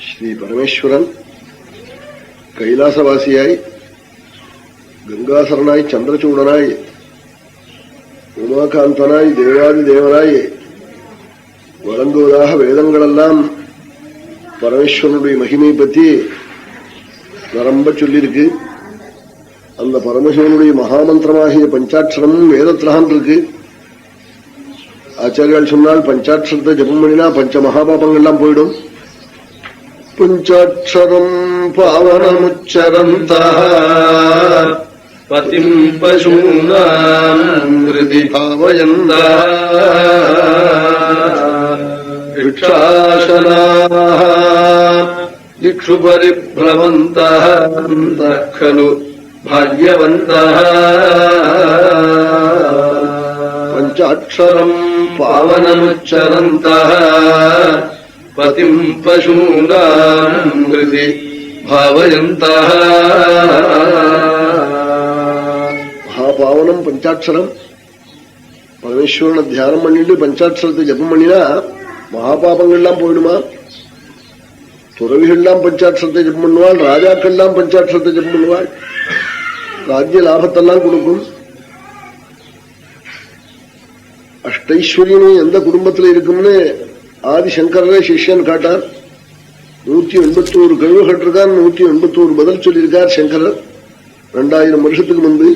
ஸ்ரீ பரமேஸ்வரன் கைலாசவாசியாய் கங்காசரனாய் சந்திரசூடனாய் உமாகாந்தனாய் தேவாதி தேவனாய் வழங்குவதாக வேதங்களெல்லாம் பரமேஸ்வரனுடைய மகிமை பற்றி நரம்ப சொல்லியிருக்கு. அந்த பரமேஸ்வரனுடைய மகாமந்திரமாகிய பஞ்சாட்சரம் வேதத்திலான் இருக்கு. ஆச்சாரியால் சொன்னால் பஞ்சாட்சரத்தை ஜபம் பண்ணினா பஞ்ச மகாபாபங்கள்லாம் போயிடும். பஞ்சாட்சரம் பாவனமுச்சரந்தா பதிம் பசூனாம் ஹிருதி பாவயந்தா இக்ஷாசனாः திக்ஷு பரிப்ரவந்தः கலு பாக்யவந்தः. பஞ்சாட்சரம் பாவனமுச்சரந்தः பதிம் பசூனாம் ஹிருதி பாவயந்தः. மகாபாவனம் பஞ்சாட்சரம். பரமேஸ்வரனை தியானம் பண்ணிட்டு பஞ்சாட்சரத்தை ஜபம் பண்ணினா மகாபாபங்கள்லாம் போயிடுமா? துறவிகள்லாம் பஞ்சாட்சரத்தை ஜபம் பண்ணுவாள், ராஜாக்கள்லாம் பஞ்சாட்சரத்தை ஜபம் பண்ணுவாள். ராஜ்ய லாபத்தெல்லாம் கொடுக்கும். அஷ்டைஸ்வரியனும் எந்த குடும்பத்தில் இருக்கும்னு ஆதிசங்கரே சிஷ்யன் காட்டார். 181 கழுவு கட்டிருக்கார், 181 பதில் சொல்லியிருக்கார் சங்கரர் 2000 வருஷத்துக்கு முன்பு.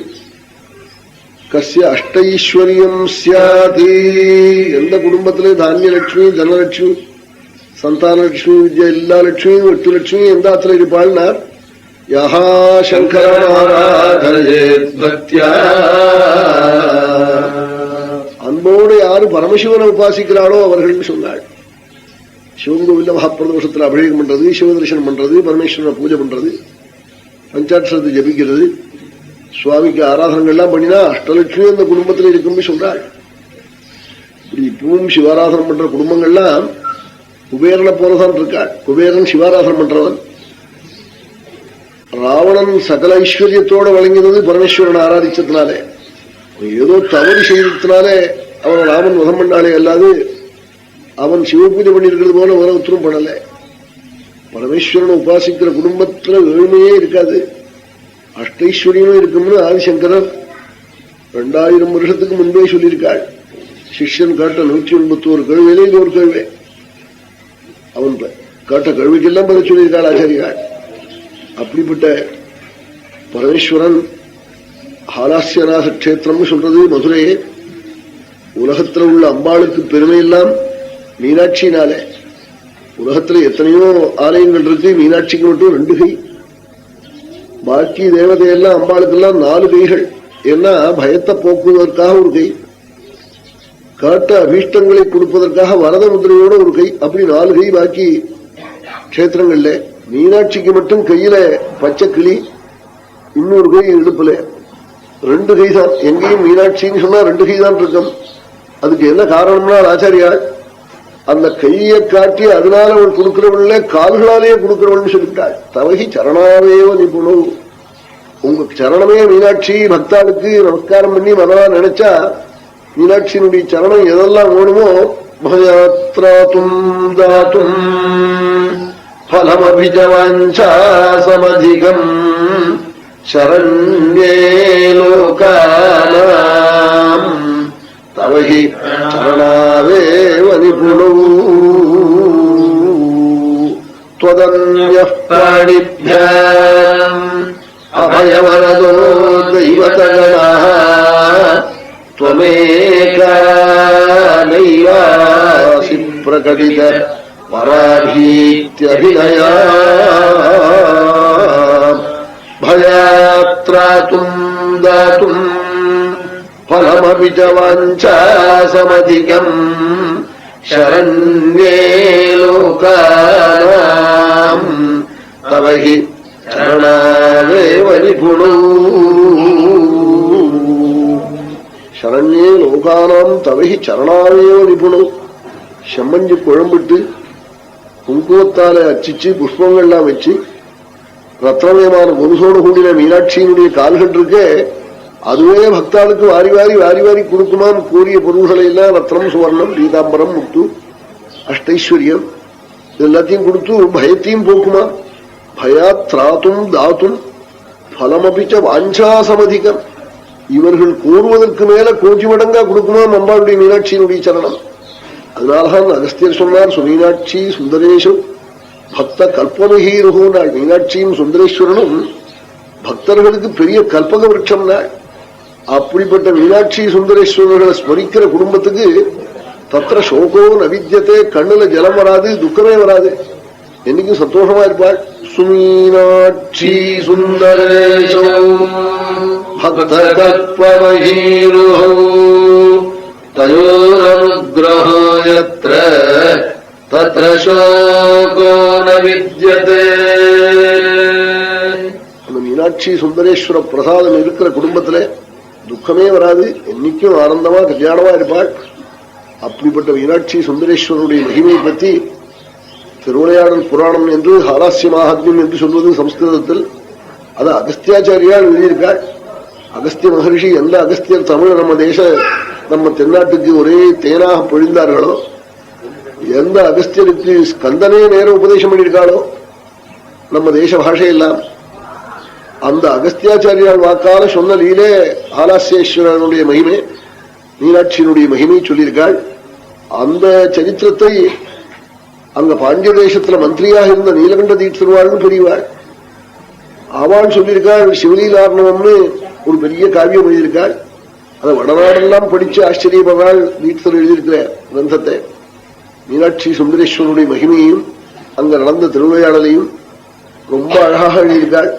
கஸ்ய அஷ்டைஸ்வரியம் சியாதி, எந்த குடும்பத்திலே தானியலட்சுமி, தனலட்சுமி, சந்தானலட்சுமி, வித்யா எல்லா லட்சுமியும் 8 லட்சுமி எந்த ஆத்துல இருப்பாள்னார். யஹா சங்கரமாராதரேத் பக்த்யா, அன்போடு யாரு பரமசிவனை உபாசிக்கிறாளோ அவர்கள் சொன்னாள். சிவன் கோவில்ல மகாபிரதோஷத்துல அபிஷேகம் பண்றது, சிவதர்சனம் பண்றது, பரமேஸ்வரனை பூஜை பண்றது, பஞ்சாட்சரத்தை ஜபிக்கிறது, சுவாமிக்கு ஆராதனங்கள்லாம் பண்ணினா அஷ்டலட்சுமி அந்த குடும்பத்தில் இருக்கும்னு சொல்றாள். இப்படி இப்பவும் சிவாராதனம் பண்ற குடும்பங்கள்லாம் குபேரனை போலதான் இருக்காள். குபேரன் சிவாராதனம் பண்றவன். ராவணன் சகல ஐஸ்வர்யத்தோட வழங்கினது பரமேஸ்வரனை ஆராதிச்சதுனாலே, ஏதோ தவறு செய்ததுனாலே அவன் ராமன் வதம் பண்ணாலே அல்லாது அவன் சிவபூஜை பண்ணிருக்கிறது போல வேற உத்தரம் பண்ணல. பரமேஸ்வரனை உபாசிக்கிற குடும்பத்துல ஏழ்மையே இருக்காது, அஷ்டைஸ்வரியனும் இருக்கும்னு ஆதிசங்கரர் 2000 வருஷத்துக்கு முன்பே சொல்லியிருக்காள். சிஷ்யன் காட்ட 181 கழுவையிலே இது ஒரு கழுவை. அவன் காட்ட கழுவைக்கெல்லாம் பதில் சொல்லியிருக்காள் ஆச்சாரியாள். அப்படிப்பட்ட பரமேஸ்வரன் ஹாலாஸ்யநாத கஷேத்திரம் சொல்றது மதுரையே. உலகத்தில் உள்ள அம்பாளுக்கு பெருமையெல்லாம் மீனாட்சினாலே. உலகத்துல எத்தனையோ ஆலயங்கள் இருக்கு, மீனாட்சிக்கு மட்டும் 2 கை. பாக்கி தேவதையெல்லாம் அம்பாளுக்கெல்லாம் 4 கைகள். ஏன்னா பயத்தை போக்குவதற்காக ஒரு கை, காட்ட அபீஷ்டங்களை கொடுப்பதற்காக வரத முதிரையோட ஒரு கை, அப்படி 4 கை பாக்கி கஷேத்திரங்கள்ல. மீனாட்சிக்கு மட்டும் கையில பச்சை கிளி, இன்னொரு கை இடுப்புல, 2 கை தான். எங்கேயும் மீனாட்சின்னு சொன்னா 2 கை தான் இருக்கும். அதுக்கு என்ன காரணம்னா ஆச்சாரியா அந்த கையை காட்டி அதனால அவள் கொடுக்கிறவள்ல கால்களாலேயே கொடுக்கிறவள்னு சொல்லிவிட்டாள். தவகி சரணாவேவ நிபுணு, உங்க சரணமே மீனாட்சி. பக்தாளுக்கு நமஸ்காரம் பண்ணி மனதா நினைச்சா மீனாட்சியினுடைய சரணம் எதெல்லாம் ஓடுமோ பயாத்ராத்தும் தாத்தும் பலமபிஜவாஞ்சாசமதிகம் சரண்யே லோகானாம் தவஹி சரணாவேவ நிபுணோ த்வதன்யः பிராணிभ्याम् அபயவரதோ தெய்வதகணாः த்வமேகா நைவாசி பிரகடித பராபீத்யபிநயா பயாத்ராத்தும் தாத்தும் பலமபிஜவாஞ்சாசமதிகம் சரண்யே லோகானாம் தவஹி சரணாவேவ நிபுணோ. சரண்யே லோகானாம் தவஹி சரணாவேவ நிபுணோ. செம்மஞ்சு குழம்பிட்டு குங்குமத்தாலே அச்சிச்சு புஷ்பங்கள்லாம் வச்சு ரத்னமயமான பொருசோடு கூடின மீனாட்சியினுடைய கால்கள் இருக்கே, அதுவே பக்தாளுக்கு வாரி வாரி வாரி வாரி கொடுக்குமாம். கூறிய பொருள்களை எல்லாம் ரத்னம், சுவர்ணம், பீதாம்பரம், முத்து, அஷ்டைஸ்வரியம் எல்லாத்தையும் கொடுத்து பயத்தையும் போக்குமா. பயாத் திராத்தும் தாத்தும் பலமபிச்ச வாஞ்சாசமதிகம். இவர்கள் கோருவதற்கு மேல கோச்சி மடங்கா கொடுக்குமா அம்பாளுடைய மீனாட்சியினுடைய சரணம். அதனால்தான் அகஸ்தியர் சொன்னார், சுமீனாட்சி சுந்தரேஷம் பக்த கல்பமகீருகோ நாள். மீனாட்சியும் சுந்தரேஸ்வரனும் பக்தர்களுக்கு பெரிய கல்பக விருட்சம் நாள். அப்படிப்பட்ட மீனாட்சி சுந்தரேஸ்வரர்களை ஸ்மரிக்கிற குடும்பத்துக்கு தத்திர சோகோ நவித்யத்தே, கண்ணுல ஜலம் வராது, துக்கமே வராது, என்னைக்கும் சந்தோஷமா இருப்பாள். சுமீனாட்சி சுந்தரேஷோ பக்த கல்பமகீருகோ தயோரனுக்ரஹோ யத்ர தத்ர சோகோ ந வித்யதே. அந்த மீனாட்சி சுந்தரேஸ்வர பிரசாதம் இருக்கிற குடும்பத்துல துக்கமே வராது, என்னைக்கும் ஆனந்தமா கல்யாணமா இருப்பாள். அப்படிப்பட்ட மீனாட்சி சுந்தரேஸ்வரனுடைய மகிமையை பற்றி திருவிளையாடல் புராணம் என்று ஹாலாஸ்ய மகாத்மியம் என்று சொல்வது சம்ஸ்கிருதத்தில். அது அகஸ்தியாச்சாரியால் எழுதியிருக்காள். அகஸ்திய மகர்ஷி எந்த அகஸ்தியர் தமிழ் நம்ம தென்னாட்டுக்கு ஒரே தேனாக பொழிந்தார்களோ, எந்த அகஸ்தியருக்கு ஸ்கந்தனே நேர உபதேசம் பண்ணியிருக்காளோ நம்ம தேச பாஷையெல்லாம், அந்த அகஸ்தியாச்சாரியால் வாக்கால சொன்ன லீலே ஆலாசேஸ்வரனுடைய மகிமை, மீனாட்சியினுடைய மகிமை சொல்லியிருக்காள். அந்த சரித்திரத்தை அங்க பாண்டிய தேசத்துல மந்திரியாக இருந்த நீலகண்ட தீட்சிதர்வாள்னு பெரியவாள் அவள் சொல்லியிருக்காள். சிவலீலார்ணவம்னு ஒரு பெரிய காவியம் எழுதியிருக்காள். அதை வடநாடெல்லாம் படிச்சு ஆச்சரியப்படுறாள். தீட்சிதர் எழுதியிருக்கிற கிரந்தத்தை மீனாட்சி சுந்தரேஸ்வரனுடைய மகிமையையும் அங்க நடந்த திருவிளையாடலையும் ரொம்ப அழகாக எழுதியிருக்காள்.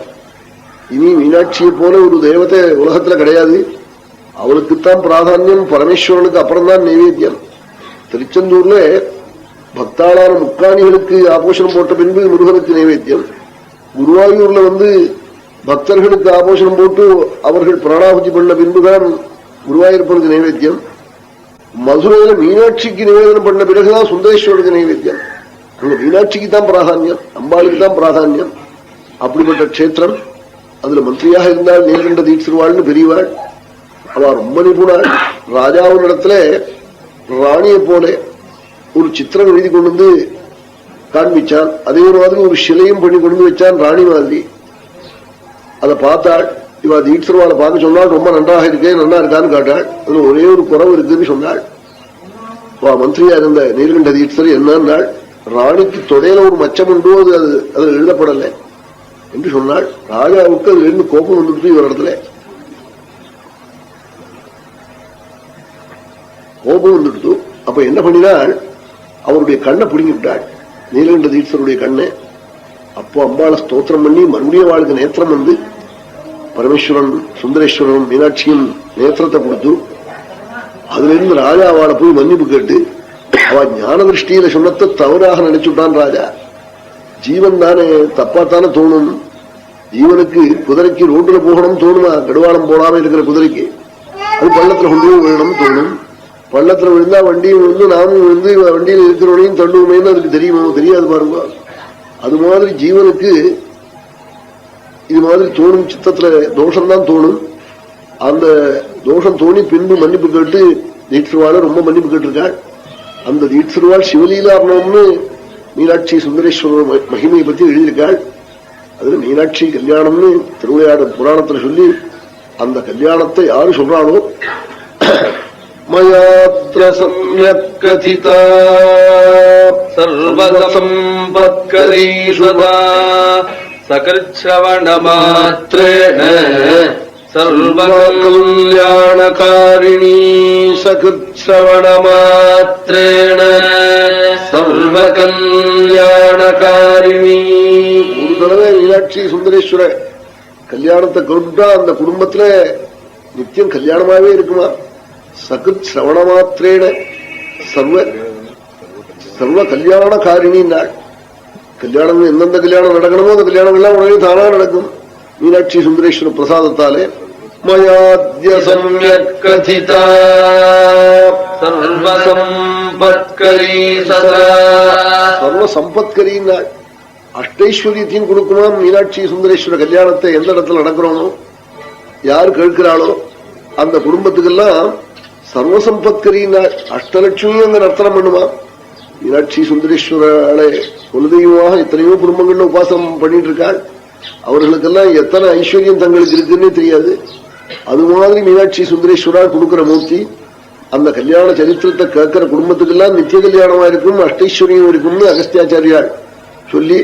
இனி மீனாட்சியை போல ஒரு தேவதை உலகத்துல கிடையாது. அவளுக்குத்தான் பிராதான்யம், பரமேஸ்வரனுக்கு அப்புறம்தான் நைவேத்தியம். திருச்செந்தூர்ல பக்தாளான முக்காணிகளுக்கு ஆபோஷனம் போட்ட பின்பு முருகனுக்கு நைவேத்தியம். குருவாயூர்ல பக்தர்களுக்கு ஆபோஷனம் போட்டு அவர்கள் பிராணாபதி பண்ண பின்புதான் குருவாயூரப்பனுக்கு நைவேத்தியம். மதுரையில மீனாட்சிக்கு நிவேதனம் பண்ண பிறகுதான் சுந்தரேஸ்வரனுக்கு நைவேத்தியம். அங்க மீனாட்சிக்கு தான் பிராதான்யம், அம்பாளுக்கு தான் பிராதான்யம். அப்படிப்பட்ட கஷேத்திரம். அதுல மந்திரியாக இருந்தால் நீலகண்ட தீட்சிதர்வாள்னு பெரியவாள். அவ ரொம்ப நிபுணாள். ராஜாவின் இடத்துல ராணியை போல ஒரு சித்திரம் எழுதி கொண்டு வந்து காண்பிச்சான். அதே மாதிரி ஒரு சிலையும் பண்ணி கொண்டு வச்சான் ராணி மாதிரி. அதை பார்த்தாள். இவ தீட்சிதர்வாளை பார்க்க சொன்னாள், ரொம்ப நன்றாக இருக்கே, நல்லா இருக்கான்னு காட்டாள். அதுல ஒரே ஒரு குறவு இருக்குன்னு சொன்னாள். மந்திரியா இருந்த நீலகண்ட தீட்சிதர் என்னன்னாள், ராணிக்கு தொடையில ஒரு மச்சம் உண்டோ, அது எழுதப்படலை என்று சொன்னாள். ராஜாவுக்கு அதுல இருந்து கோபம் வந்துட்டு இவர் இடத்துல கோபம் வந்துடுத்து. அப்ப என்ன பண்ணினாள், அவருடைய கண்ணை பிடுங்கி விட்டாள், நீலகண்ட தீட்சிதருடைய கண்ணை. அப்போ அம்பாளை ஸ்தோத்திரம் பண்ணி மறுபடியும் அவளுக்கு நேத்திரம் வந்து பரமேஸ்வரன் சுந்தரேஸ்வரனும் மீனாட்சியும் நேத்திரத்தை கொடுத்து, அதுல இருந்து ராஜா அவளை போய் மன்னிப்பு கேட்டு, அவ ஞான திருஷ்டியில சொன்னத்தை தவறாக நினைச்சுட்டான் ராஜா. ஜீவன் தானே தப்பாத்தானே தோணும். ஜீவனுக்கு குதிரைக்கு ரோட்ல போகணும் தோணுமா? கடுவாளம் போடாம இருக்கிற குதிரைக்கு அது பள்ளத்துல கொண்டு விழணும் தோணும். பள்ளத்துல விழுந்தா வண்டியும் விழுந்து நாமும் விழுந்து வண்டியில் இருக்கிறவனையும் தள்ளுவோமேன்னு அதுக்கு தெரியுமோ? தெரியாது பாருங்க. அது மாதிரி ஜீவனுக்கு இது மாதிரி தோணும். சித்தத்துல தோஷம்தான் தோணும். அந்த தோஷம் தோணி பின்பு மன்னிப்பு கேட்டு தீட்சிதர்வாளை ரொம்ப மன்னிப்பு கேட்டிருக்காள். அந்த தீட்சிதர்வாள் சிவலீலார்ணவம்னு மீனாட்சி சுந்தரேஸ்வரர் மகிமையை பத்தி எழுதியிருக்காள். அதுல மீனாட்சி கல்யாணம்னு திருவிளையாடல் புராணத்துல சொல்லி அந்த கல்யாணத்தை யாரு சொல்றாளோ, மயாத்ர சம்யக் கதிதா சர்வசம்பத்கரீ சதா சகர்ச்ரவண மாத்ரேண சர்வகல்யாணகாரிணீ சகர்ச்ரவண மாத்ரேண சர்வகல்யாணகாரிணீ. ஒரு தடவை மீனாட்சி சுந்தரேஸ்வர கல்யாணத்தை கொண்டா அந்த குடும்பத்துல நித்தியம் கல்யாணமாவே இருக்குமா? சகிருத் சிரவண மாத்திரேன சர்வ கல்யாணகாரிணி நாள். கல்யாணம் எந்தெந்த கல்யாணம் நடக்கணுமோ அந்த கல்யாணம் எல்லாம் உடனே தானா நடக்கும் மீனாட்சி சுந்தரேஸ்வர பிரசாதத்தாலே. மயாத்ய சம்யக் கதிதா சர்வசம்பத்கரீ சதா. சர்வ சம்பத்கரீ நாள். அஷ்டைஸ்வரியத்தையும் கொடுக்குமா மீனாட்சி சுந்தரேஸ்வர கல்யாணத்தை எந்த இடத்துல நடக்கிறோமோ, யார் கேட்கிறாளோ அந்த குடும்பத்துக்கெல்லாம் சர்வசம்பத்கரீ நாள். அஷ்டலட்சுமியும் அங்க நர்த்தனம் பண்ணுமா. மீனாட்சி சுந்தரேஸ்வராளை குலதெய்வமாக எத்தனையோ குடும்பங்கள்ல உபாசனம் பண்ணிட்டு இருக்காள். அவர்களுக்கெல்லாம் எத்தனை ஐஸ்வர்யம் தங்களுக்கு இருக்குன்னே தெரியாது. அது மாதிரி மீனாட்சி சுந்தரேஸ்வரா கொடுக்கிற மூர்த்தி அந்த கல்யாண சரித்திரத்தை கேட்கிற குடும்பத்துக்கெல்லாம் நித்திய கல்யாணமா இருக்கும், அஷ்டைஸ்வரியம் இருக்கும்னு அகஸ்தியாச்சாரியால் சொல்லி